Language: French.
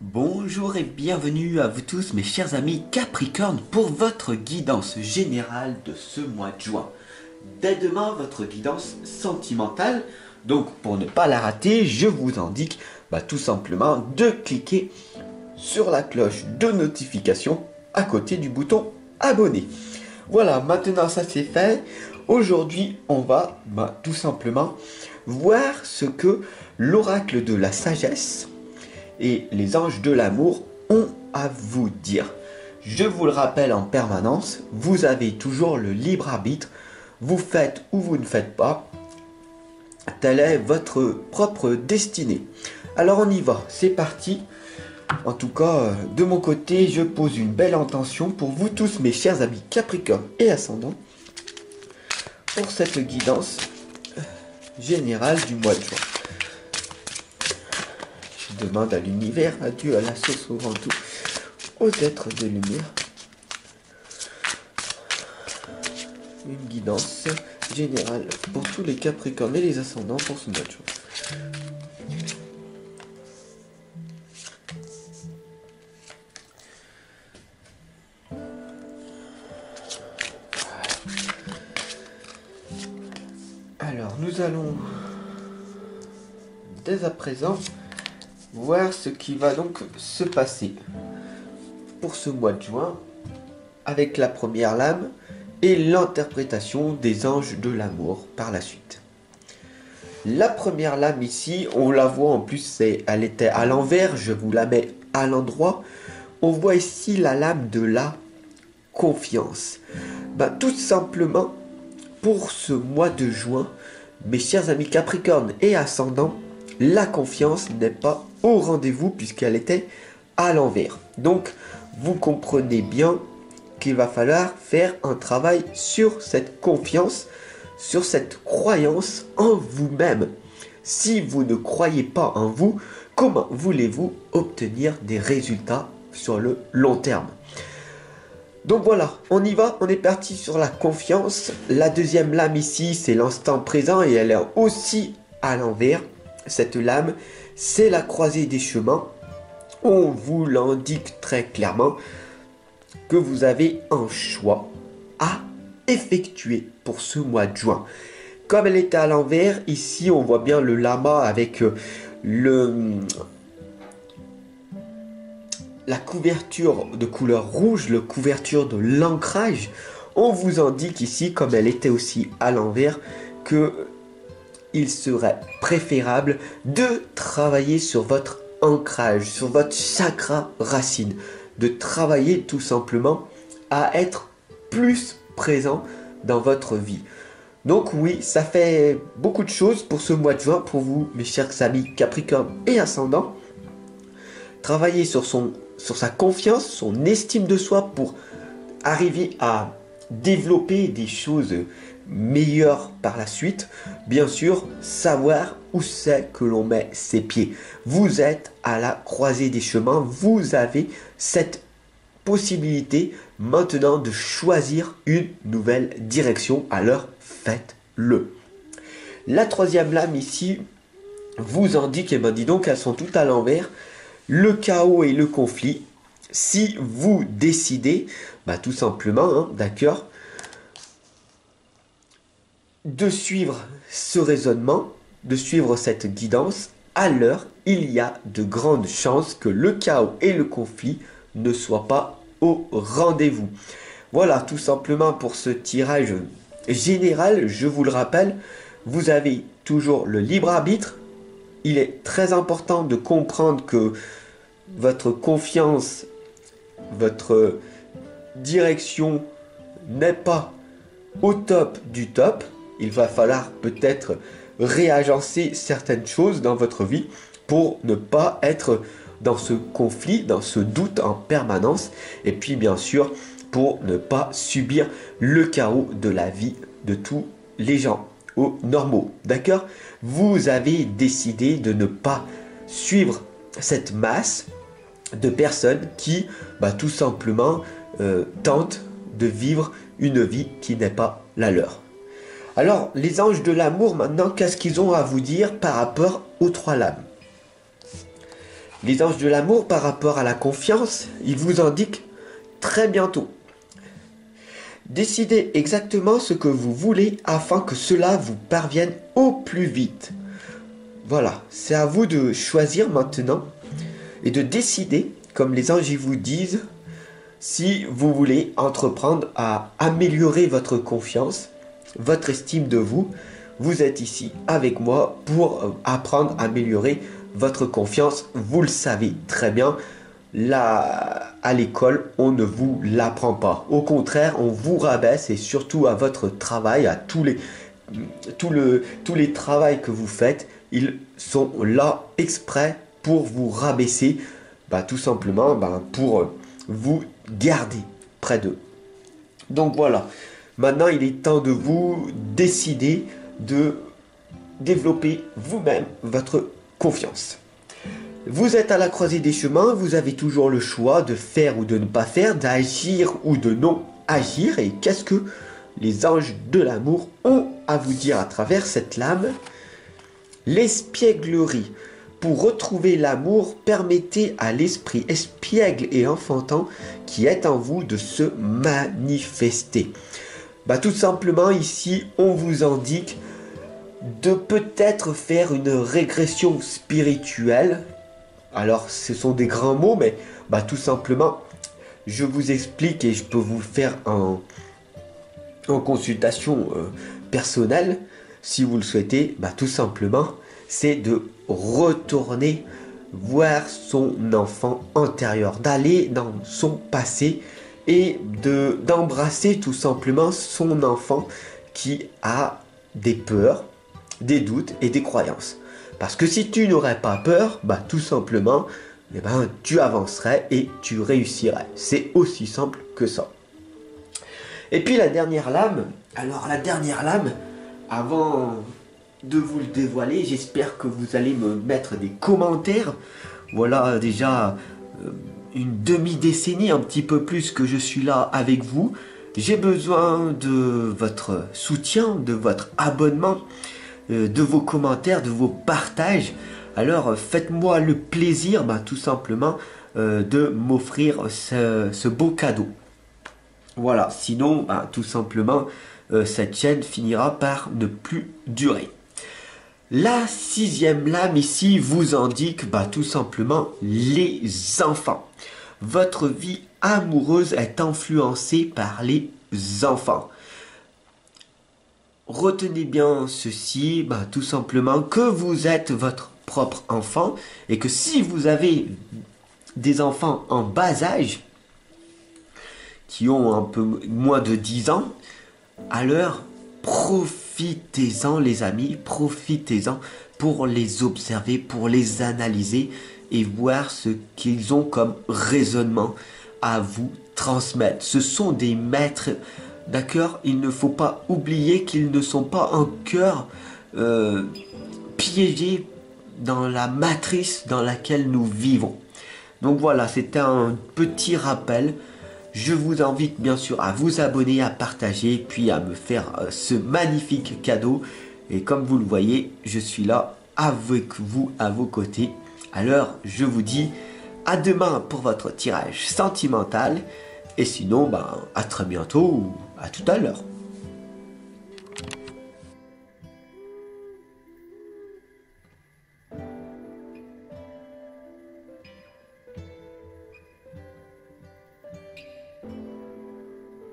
Bonjour et bienvenue à vous tous mes chers amis Capricorne pour votre guidance générale de ce mois de juin. Dès demain, votre guidance sentimentale. Donc pour ne pas la rater, je vous indique tout simplement de cliquer sur la cloche de notification à côté du bouton abonner. Voilà, maintenant ça c'est fait. Aujourd'hui, on va tout simplement voir ce que l'oracle de la sagesse et les anges de l'amour ont à vous dire. Je vous le rappelle en permanence, vous avez toujours le libre arbitre. Vous faites ou vous ne faites pas. Telle est votre propre destinée. Alors on y va, c'est parti. En tout cas, de mon côté, je pose une belle intention pour vous tous, mes chers amis Capricorne et Ascendant, pour cette guidance générale du mois de juin. Je demande à l'univers, à Dieu, à la source, au grand tout, aux êtres de lumière, une guidance générale pour tous les Capricornes et les Ascendants pour ce mois de juin. Alors, nous allons dès à présent voir ce qui va donc se passer pour ce mois de juin avec la première lame et l'interprétation des anges de l'amour par la suite. La première lame ici, on la voit en plus, elle était à l'envers, je vous la mets à l'endroit. On voit ici la lame de la confiance. Tout simplement, pour ce mois de juin, mes chers amis Capricorne et Ascendant, la confiance n'est pas au rendez-vous puisqu'elle était à l'envers. Donc, vous comprenez bien qu'il va falloir faire un travail sur cette confiance, sur cette croyance en vous-même. Si vous ne croyez pas en vous, comment voulez-vous obtenir des résultats sur le long terme? Donc voilà, on y va, on est parti sur la confiance. La deuxième lame ici, c'est l'instant présent et elle est aussi à l'envers. Cette lame, c'est la croisée des chemins. On vous l'indique très clairement que vous avez un choix à effectuer pour ce mois de juin. Comme elle était à l'envers, ici on voit bien le lama avec la couverture de couleur rouge, la couverture de l'ancrage. On vous indique ici, comme elle était aussi à l'envers, que il serait préférable de travailler sur votre ancrage, sur votre chakra racine, de travailler tout simplement à être plus présent dans votre vie. Donc oui, ça fait beaucoup de choses pour ce mois de juin pour vous, mes chers amis Capricorne et Ascendant. Travailler sur sa confiance, son estime de soi pour arriver à développer des choses meilleures par la suite. Bien sûr, savoir où c'est que l'on met ses pieds. Vous êtes à la croisée des chemins. Vous avez cette possibilité maintenant de choisir une nouvelle direction. Alors faites-le. La troisième lame ici vous indique, et dis donc, elles sont toutes à l'envers, le chaos et le conflit. Si vous décidez, tout simplement, d'accord, de suivre ce raisonnement, de suivre cette guidance, alors il y a de grandes chances que le chaos et le conflit ne soient pas au rendez-vous. Voilà, tout simplement pour ce tirage général, je vous le rappelle, vous avez toujours le libre arbitre. Il est très important de comprendre que votre confiance, votre direction n'est pas au top du top. Il va falloir peut-être réagencer certaines choses dans votre vie pour ne pas être dans ce conflit, dans ce doute en permanence. Et puis bien sûr, pour ne pas subir le chaos de la vie de tous les gens normaux. D'accord? Vous avez décidé de ne pas suivre cette masse de personnes qui, tout simplement, tentent de vivre une vie qui n'est pas la leur. Alors, les anges de l'amour, maintenant, qu'est-ce qu'ils ont à vous dire par rapport aux trois lames? Les anges de l'amour par rapport à la confiance, ils vous indiquent très bientôt. Décidez exactement ce que vous voulez afin que cela vous parvienne au plus vite. Voilà, c'est à vous de choisir maintenant et de décider, comme les anges vous disent, si vous voulez entreprendre à améliorer votre confiance, votre estime de vous. Vous êtes ici avec moi pour apprendre à améliorer votre confiance. Vous le savez très bien, là, à l'école, on ne vous l'apprend pas. Au contraire, on vous rabaisse et surtout à votre travail, à tous les travails que vous faites, ils sont là exprès pour vous rabaisser, tout simplement pour vous garder près d'eux. Donc voilà, maintenant il est temps de vous décider de développer vous-même votre confiance. Vous êtes à la croisée des chemins, vous avez toujours le choix de faire ou de ne pas faire, d'agir ou de non agir. Et qu'est-ce que les anges de l'amour ont à vous dire à travers cette lame? L'espièglerie. Pour retrouver l'amour, permettez à l'esprit espiègle et enfantin qui est en vous de se manifester. Tout simplement ici, on vous indique de peut-être faire une régression spirituelle. Alors, ce sont des grands mots, mais tout simplement, je vous explique et je peux vous le faire en consultation personnelle, si vous le souhaitez. Tout simplement, c'est de retourner voir son enfant antérieur, d'aller dans son passé et d'embrasser tout simplement son enfant qui a des peurs, des doutes et des croyances. Parce que si tu n'aurais pas peur, tout simplement, tu avancerais et tu réussirais. C'est aussi simple que ça. Et puis la dernière lame, avant de vous le dévoiler, j'espère que vous allez me mettre des commentaires. Voilà déjà une demi-décennie, un petit peu plus que je suis là avec vous. J'ai besoin de votre soutien, de votre abonnement, de vos commentaires, de vos partages. Alors faites-moi le plaisir tout simplement de m'offrir ce beau cadeau. Voilà, sinon tout simplement cette chaîne finira par ne plus durer. La 6e lame ici vous indique tout simplement les enfants. Votre vie amoureuse est influencée par les enfants. Retenez bien ceci, tout simplement que vous êtes votre propre enfant et que si vous avez des enfants en bas âge qui ont un peu moins de 10 ans, alors profitez-en les amis, profitez-en pour les observer, pour les analyser et voir ce qu'ils ont comme raisonnement à vous transmettre. Ce sont des maîtres, d'accord? Il ne faut pas oublier qu'ils ne sont pas encore piégés dans la matrice dans laquelle nous vivons. Donc voilà, c'était un petit rappel. Je vous invite bien sûr à vous abonner, à partager, puis à me faire ce magnifique cadeau. Et comme vous le voyez, je suis là avec vous, à vos côtés. Alors, je vous dis à demain pour votre tirage sentimental. Et sinon, à très bientôt ou à tout à l'heure.